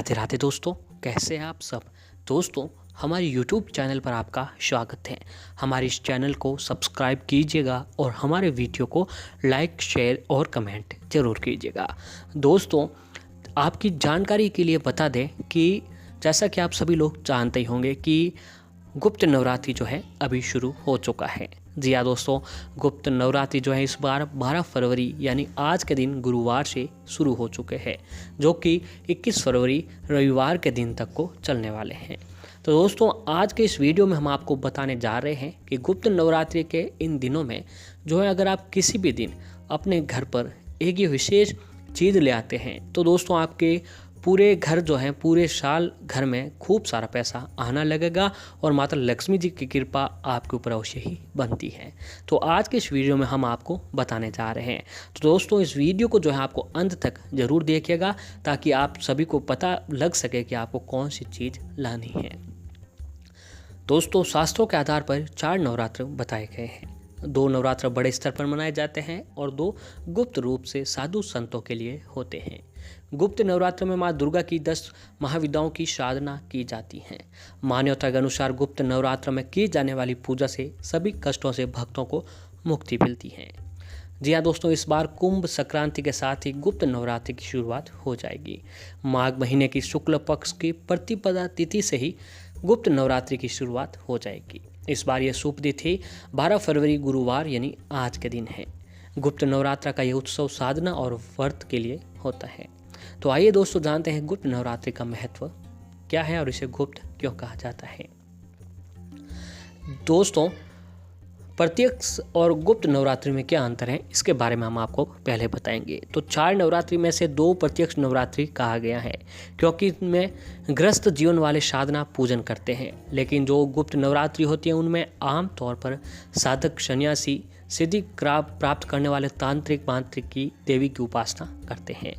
राधे राधे दोस्तों, कैसे हैं आप सब। दोस्तों, हमारे यूट्यूब चैनल पर आपका स्वागत है। हमारे इस चैनल को सब्सक्राइब कीजिएगा और हमारे वीडियो को लाइक, शेयर और कमेंट ज़रूर कीजिएगा। दोस्तों, आपकी जानकारी के लिए बता दें कि जैसा कि आप सभी लोग जानते ही होंगे कि गुप्त नवरात्रि जो है अभी शुरू हो चुका है। जी हाँ दोस्तों, गुप्त नवरात्रि जो है इस बार 12 फरवरी यानी आज के दिन गुरुवार से शुरू हो चुके हैं, जो कि 21 फरवरी रविवार के दिन तक को चलने वाले हैं। तो दोस्तों, आज के इस वीडियो में हम आपको बताने जा रहे हैं कि गुप्त नवरात्रि के इन दिनों में जो है अगर आप किसी भी दिन अपने घर पर एक ये विशेष चीज़ ले आते हैं तो दोस्तों आपके पूरे घर जो है पूरे साल घर में खूब सारा पैसा आना लगेगा और माता लक्ष्मी जी की कृपा आपके ऊपर अवश्य ही बनती है। तो आज के इस वीडियो में हम आपको बताने जा रहे हैं। तो दोस्तों, इस वीडियो को जो है आपको अंत तक ज़रूर देखिएगा ताकि आप सभी को पता लग सके कि आपको कौन सी चीज़ लानी है। दोस्तों, शास्त्रों के आधार पर 4 नवरात्र बताए गए हैं। 2 नवरात्र बड़े स्तर पर मनाए जाते हैं और 2 गुप्त रूप से साधु संतों के लिए होते हैं। गुप्त नवरात्र में माँ दुर्गा की 10 महाविद्याओं की साधना की जाती है। मान्यता के अनुसार गुप्त नवरात्र में की जाने वाली पूजा से सभी कष्टों से भक्तों को मुक्ति मिलती है। जी हाँ दोस्तों, इस बार कुंभ संक्रांति के साथ ही गुप्त नवरात्रि की शुरुआत हो जाएगी। माघ महीने की शुक्ल पक्ष की प्रतिपदा तिथि से ही गुप्त नवरात्रि की शुरुआत हो जाएगी। इस बार यह शुभ तिथि 12 फरवरी गुरुवार यानी आज के दिन है। गुप्त नवरात्र का यह उत्सव साधना और व्रत के लिए होता है। तो आइए दोस्तों, जानते हैं गुप्त नवरात्रि का महत्व क्या है और इसे गुप्त क्यों कहा जाता है। दोस्तों, प्रत्यक्ष और गुप्त नवरात्रि में क्या अंतर है इसके बारे में हम आपको पहले बताएंगे। तो 4 नवरात्रि में से 2 प्रत्यक्ष नवरात्रि कहा गया है क्योंकि इनमें ग्रस्त जीवन वाले साधना पूजन करते हैं, लेकिन जो गुप्त नवरात्रि होती है उनमें आम तौर पर साधक सन्यासी सिद्धि प्राप्त करने वाले तांत्रिक मांत्रिक की देवी की उपासना करते हैं।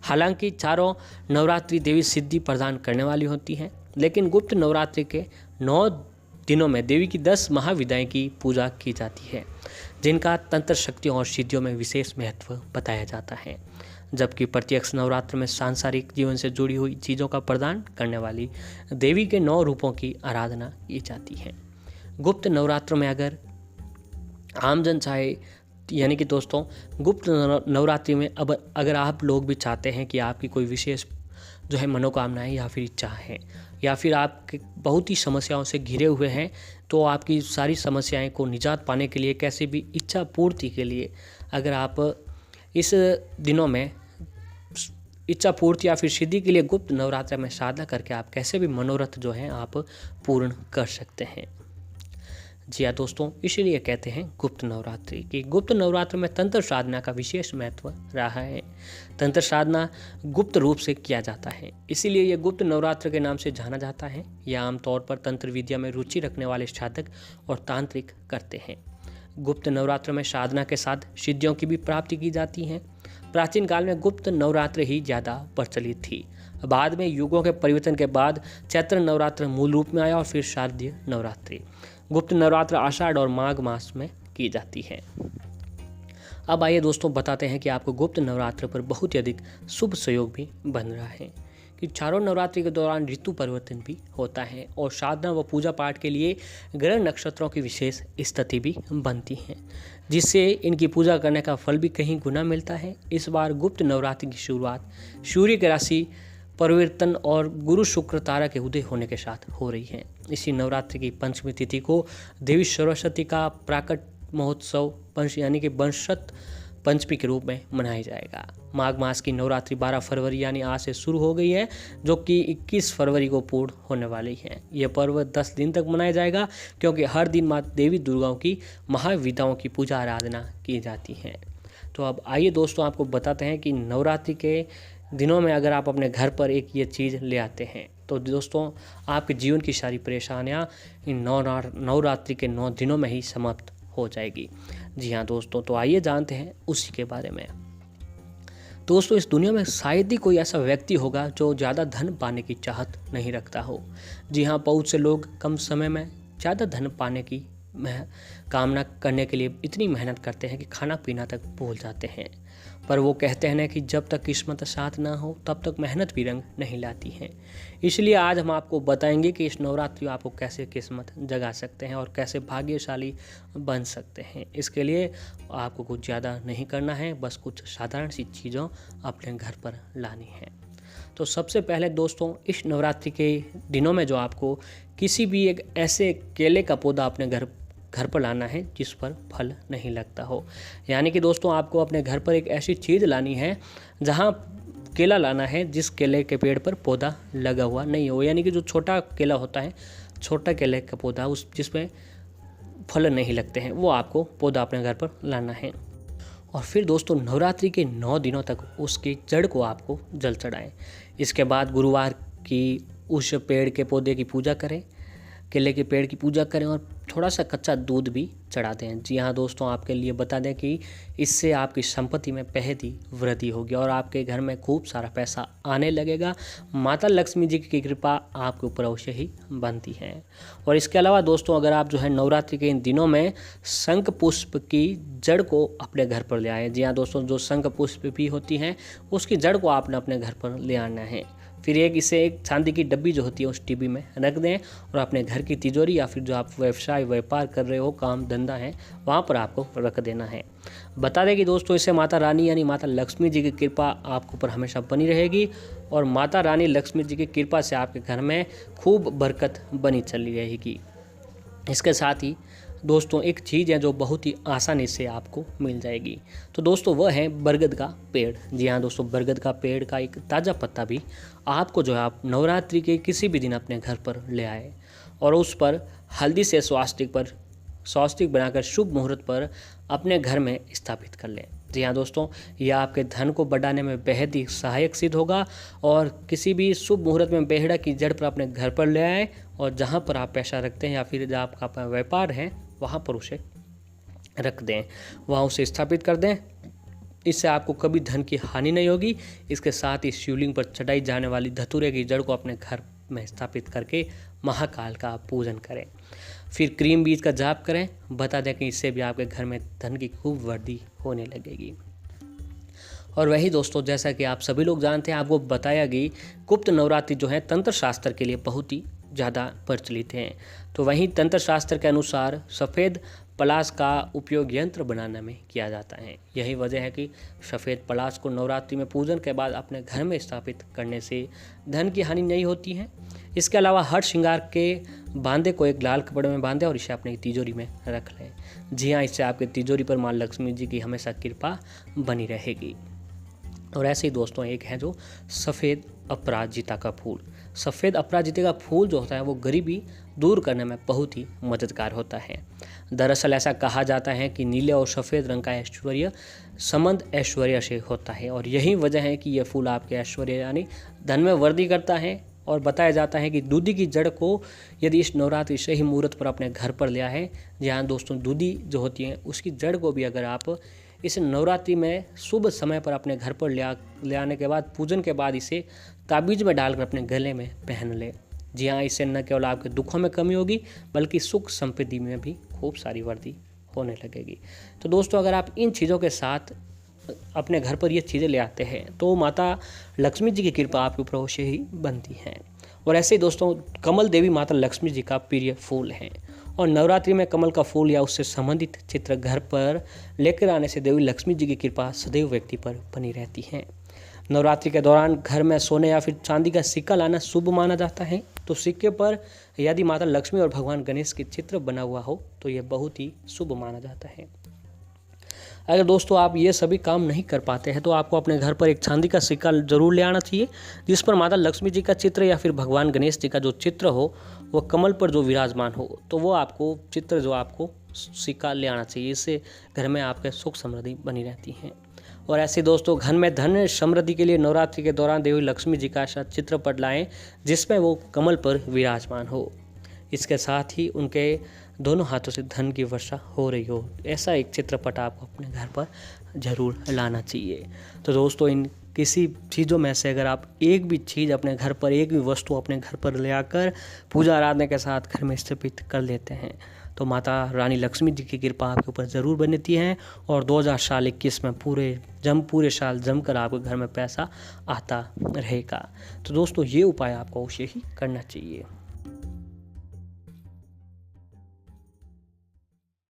हालांकि चारों नवरात्रि देवी सिद्धि प्रदान करने वाली होती हैं, लेकिन गुप्त नवरात्रि के 9 दिनों में देवी की 10 महाविद्याएं की पूजा की जाती है, जिनका तंत्र शक्तियों और सिद्धियों में विशेष महत्व बताया जाता है। जबकि प्रत्यक्ष नवरात्र में सांसारिक जीवन से जुड़ी हुई चीज़ों का प्रदान करने वाली देवी के 9 रूपों की आराधना की जाती है। गुप्त नवरात्र में अगर आमजन चाहे यानी कि दोस्तों, गुप्त नवरात्रि में अब अगर आप लोग भी चाहते हैं कि आपकी कोई विशेष जो है मनोकामनाएं या फिर इच्छा है या फिर आप बहुत ही समस्याओं से घिरे हुए हैं, तो आपकी सारी समस्याएं को निजात पाने के लिए कैसे भी इच्छा पूर्ति के लिए अगर आप इस दिनों में इच्छा पूर्ति या फिर सिद्धि के लिए गुप्त नवरात्र में साधना करके आप कैसे भी मनोरथ जो है आप पूर्ण कर सकते हैं। जी हाँ दोस्तों, इसीलिए कहते हैं गुप्त नवरात्रि कि गुप्त नवरात्र में तंत्र साधना का विशेष महत्व रहा है। तंत्र साधना गुप्त रूप से किया जाता है, इसीलिए यह गुप्त नवरात्र के नाम से जाना जाता है। यह आमतौर पर तंत्र विद्या में रुचि रखने वाले साधक और तांत्रिक करते हैं। गुप्त नवरात्र में साधना के साथ सिद्धियों की भी प्राप्ति की जाती है। प्राचीन काल में गुप्त नवरात्र ही ज़्यादा प्रचलित थी। बाद में युगों के परिवर्तन के बाद चैत्र नवरात्र मूल रूप में आया और फिर शारदीय नवरात्रि। गुप्त नवरात्र आषाढ़ और माघ मास में की जाती है। अब आइए दोस्तों, बताते हैं कि आपको गुप्त नवरात्र पर बहुत ही अधिक शुभ संयोग भी बन रहा है कि चारों नवरात्रि के दौरान ऋतु परिवर्तन भी होता है और साधना व पूजा पाठ के लिए ग्रह नक्षत्रों की विशेष स्थिति भी बनती है, जिससे इनकी पूजा करने का फल भी कहीं गुना मिलता है। इस बार गुप्त नवरात्रि की शुरुआत सूर्य की राशि परिवर्तन और गुरु शुक्र तारा के उदय होने के साथ हो रही है। इसी नवरात्रि की पंचमी तिथि को देवी सरस्वती का प्राकट महोत्सव यानी कि वंशत पंचमी के रूप में मनाया जाएगा। माघ मास की नवरात्रि 12 फरवरी यानी आज से शुरू हो गई है, जो कि 21 फरवरी को पूर्ण होने वाली है। यह पर्व 10 दिन तक मनाया जाएगा क्योंकि हर दिन माँ देवी दुर्गा की महाविद्याओं की पूजा आराधना की जाती है। तो अब आइए दोस्तों, आपको बताते हैं कि नवरात्रि के दिनों में अगर आप अपने घर पर एक ये चीज़ ले आते हैं तो दोस्तों आपके जीवन की सारी परेशानियां इन नवरात्रि के 9 दिनों में ही समाप्त हो जाएगी। जी हाँ दोस्तों, तो आइए जानते हैं उसी के बारे में। दोस्तों, इस दुनिया में शायद ही कोई ऐसा व्यक्ति होगा जो ज़्यादा धन पाने की चाहत नहीं रखता हो। जी हाँ, बहुत से लोग कम समय में ज़्यादा धन पाने की कामना करने के लिए इतनी मेहनत करते हैं कि खाना पीना तक भूल जाते हैं। पर वो कहते हैं ना कि जब तक किस्मत साथ ना हो तब तक मेहनत भी रंग नहीं लाती है। इसलिए आज हम आपको बताएंगे कि इस नवरात्रि में आपको कैसे किस्मत जगा सकते हैं और कैसे भाग्यशाली बन सकते हैं। इसके लिए आपको कुछ ज़्यादा नहीं करना है, बस कुछ साधारण सी चीज़ों अपने घर पर लानी है। तो सबसे पहले दोस्तों, इस नवरात्रि के दिनों में जो आपको किसी भी एक ऐसे केले का पौधा अपने घर पर लाना है जिस पर फल नहीं लगता हो। यानी कि दोस्तों, आपको अपने घर पर एक ऐसी चीज़ लानी है जहां केला लाना है जिस केले के पेड़ पर पौधा लगा हुआ नहीं हो। यानी कि जो छोटा केला होता है, छोटा केले का पौधा उस जिसमें फल नहीं लगते हैं, वो आपको पौधा अपने घर पर लाना है। और फिर दोस्तों, नवरात्रि के 9 दिनों तक उसकी जड़ को आपको जल चढ़ाएं। इसके बाद गुरुवार की उस पेड़ के पौधे की पूजा करें, केले के पेड़ की पूजा करें और थोड़ा सा कच्चा दूध भी चढ़ा दें। जी हाँ दोस्तों, आपके लिए बता दें कि इससे आपकी संपत्ति में बेहद ही वृद्धि होगी और आपके घर में खूब सारा पैसा आने लगेगा। माता लक्ष्मी जी की कृपा आपके ऊपर अवश्य ही बनती है। और इसके अलावा दोस्तों, अगर आप जो है नवरात्रि के इन दिनों में शंख पुष्प की जड़ को अपने घर पर ले आएँ। जी हाँ दोस्तों, जो शंख पुष्प भी होती हैं उसकी जड़ को आपने अपने घर पर ले आना है। फिर एक चांदी की डब्बी जो होती है उस डिब्बी में रख दें और अपने घर की तिजोरी या फिर जो आप व्यवसाय व्यापार कर रहे हो, काम धंधा है, वहाँ पर आपको रख देना है। बता दें कि दोस्तों, इससे माता रानी यानी माता लक्ष्मी जी की कृपा आपके ऊपर हमेशा बनी रहेगी और माता रानी लक्ष्मी जी की कृपा से आपके घर में खूब बरकत बनी चली रहेगी। इसके साथ ही दोस्तों, एक चीज़ है जो बहुत ही आसानी से आपको मिल जाएगी। तो दोस्तों, वह है बरगद का पेड़। जी हाँ दोस्तों, बरगद का पेड़ का एक ताज़ा पत्ता भी आपको जो है आप नवरात्रि के किसी भी दिन अपने घर पर ले आए और उस पर हल्दी से स्वास्तिक बनाकर शुभ मुहूर्त पर अपने घर में स्थापित कर लें। जी हाँ दोस्तों, यह आपके धन को बढ़ाने में बेहद ही सहायक सिद्ध होगा और किसी भी शुभ मुहूर्त में बेहड़ा की जड़ पर अपने घर पर ले आए और जहाँ पर आप पैसा रखते हैं या फिर जहाँ आपका अपना व्यापार है वहाँ पर उसे रख दें, वहाँ उसे स्थापित कर दें। इससे आपको कभी धन की हानि नहीं होगी। इसके साथ ही शिवलिंग पर चढ़ाई जाने वाली धतूरे की जड़ को अपने घर में स्थापित करके महाकाल का पूजन करें। फिर क्रीम बीज का जाप करें। बता दें कि इससे भी आपके घर में धन की खूब वृद्धि होने लगेगी। और वही दोस्तों, जैसा कि आप सभी लोग जानते हैं, आपको बताया कि गुप्त नवरात्रि जो है तंत्र शास्त्र के लिए बहुत ही ज़्यादा प्रचलित हैं। तो वहीं तंत्र शास्त्र के अनुसार सफ़ेद पलाश का उपयोग यंत्र बनाने में किया जाता है। यही वजह है कि सफ़ेद पलाश को नवरात्रि में पूजन के बाद अपने घर में स्थापित करने से धन की हानि नहीं होती है। इसके अलावा हर श्रृंगार के बांधे को एक लाल कपड़े में बांधें और इसे अपनी तिजोरी में रख लें। जी हाँ, इससे आपके तिजोरी पर माँ लक्ष्मी जी की हमेशा कृपा बनी रहेगी। और ऐसे ही दोस्तों, एक है जो सफ़ेद अपराजिता का फूल। सफ़ेद अपराजिता का फूल जो होता है वो गरीबी दूर करने में बहुत ही मददगार होता है। दरअसल ऐसा कहा जाता है कि नीले और सफ़ेद रंग का ऐश्वर्य संबंध ऐश्वर्य से होता है और यही वजह है कि यह फूल आपके ऐश्वर्य यानी धन में वृद्धि करता है। और बताया जाता है कि दूधी की जड़ को यदि इस नवरात्रि सही मुहूर्त पर अपने घर पर ले आए, जहाँ दोस्तों दूधी जो होती है उसकी जड़ को भी अगर आप इस नवरात्रि में शुभ समय पर अपने घर पर ले आने के बाद पूजन के बाद इसे ताबीज में डालकर अपने गले में पहन ले। जी हाँ, इससे न केवल आपके दुखों में कमी होगी बल्कि सुख संपत्ति में भी खूब सारी वृद्धि होने लगेगी। तो दोस्तों, अगर आप इन चीज़ों के साथ अपने घर पर ये चीज़ें ले आते हैं तो माता लक्ष्मी जी की कृपा आपके ऊपर अवश्य ही बनती है। और ऐसे ही दोस्तों, कमल देवी माता लक्ष्मी जी का प्रिय फूल है और नवरात्रि में कमल का फूल या उससे संबंधित चित्र घर पर लेकर आने से देवी लक्ष्मी जी की कृपा सदैव व्यक्ति पर बनी रहती है। नवरात्रि के दौरान घर में सोने या फिर चांदी का सिक्का लाना शुभ माना जाता है। तो सिक्के पर यदि माता लक्ष्मी और भगवान गणेश के चित्र बना हुआ हो तो यह बहुत ही शुभ माना जाता है। अगर दोस्तों आप ये सभी काम नहीं कर पाते हैं तो आपको अपने घर पर एक चांदी का सिक्का जरूर ले आना चाहिए जिस पर माता लक्ष्मी जी का चित्र या फिर भगवान गणेश जी का जो चित्र हो वो कमल पर जो विराजमान हो, तो वो आपको चित्र जो आपको सिक्का ले आना चाहिए। इससे घर में आपके सुख समृद्धि बनी रहती है। और ऐसे दोस्तों, घर में धन समृद्धि के लिए नवरात्रि के दौरान देवी लक्ष्मी जी का चित्रपट लाएं जिसमें वो कमल पर विराजमान हो। इसके साथ ही उनके दोनों हाथों से धन की वर्षा हो रही हो, ऐसा एक चित्रपट आपको अपने घर पर जरूर लाना चाहिए। तो दोस्तों, किसी चीज़ों में से अगर आप एक भी चीज़ अपने घर पर, एक भी वस्तु अपने घर पर ले आकर पूजा आराधना के साथ घर में स्थापित कर लेते हैं तो माता रानी लक्ष्मी जी की कृपा आपके ऊपर ज़रूर बनती है और 2021 में पूरे साल जमकर आपके घर में पैसा आता रहेगा। तो दोस्तों ये उपाय आपको अवश्य ही करना चाहिए।